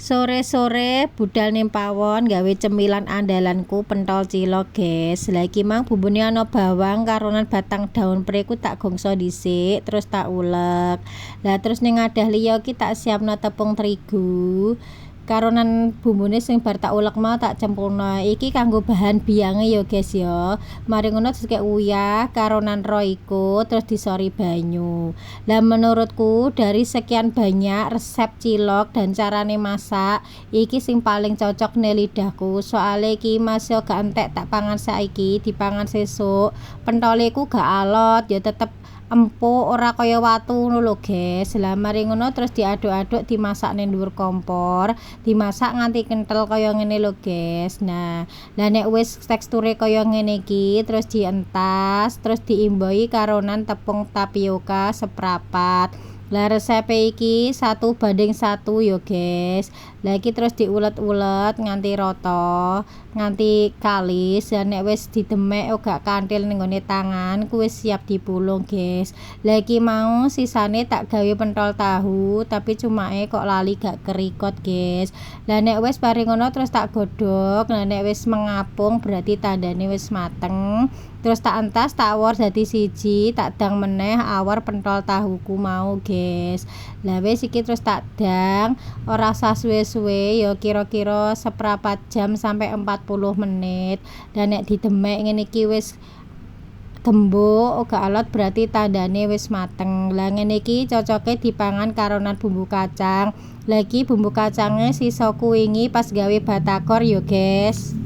Sore-sore budal ning pawon gawe cemilan andalanku pentol cilok, guys. Lah iki mang bumbune ana bawang karonan batang daun pre ku tak gongso dhisik, terus tak ulek. Lah terus ning ngadah liya ki tak siapno tepung terigu. Karonan bumbune sing bar tak ulek mau tak cempurna. Iki kanggo bahan biyange ya, guys ya. Mari ngono terus kayak uyah karonan ro iku terus disori banyu. Lah menurutku dari sekian banyak resep cilok dan carane masak, iki sing paling cocok ning lidahku. Soale iki masih gak entek tak pangan saiki, dipangan sesuk. Pentole ku gak alot, ya tetep empuk ora kaya watu ngono lho, guys. Lah mari ngono terus diaduk-aduk dimasak ning dhuwur kompor, dimasak nganti kenthel kaya ngene lho, guys. Nah, lah nek wis teksture kaya ngene iki terus dientas, terus diimbahi karonan tepung tapioka seprapat. Lah resepe iki 1:1 yo, guys. Lah iki terus diulet-ulet nganti rata, nganti kalis. Lah nek wis didemek gak kanthil ning gone tangan, ku wis siap dipulung, guys. Lah iki mau sisane tak gawe pentol tahu, tapi cumake kok lali gak kerikot, guys. Lah nek wis bari ngono terus tak godhog. Lah nek wis mengapung berarti tandane wis mateng. Terus tak entas tak awor dadi siji, tak dang meneh awor pentol tahuku mau, guys. Lah wis iki terus tak dang ora usah suwe-suwe ya kira-kira seprapat jam sampai 40 menit. Dan nek didemek ngene iki wis gembuk gak alot berarti tandane wis mateng. Lah ngene iki cocoke dipangan karonan bumbu kacang. Lagi bumbu kacangnya sisaku wingi pas gawe batagor yo, guys.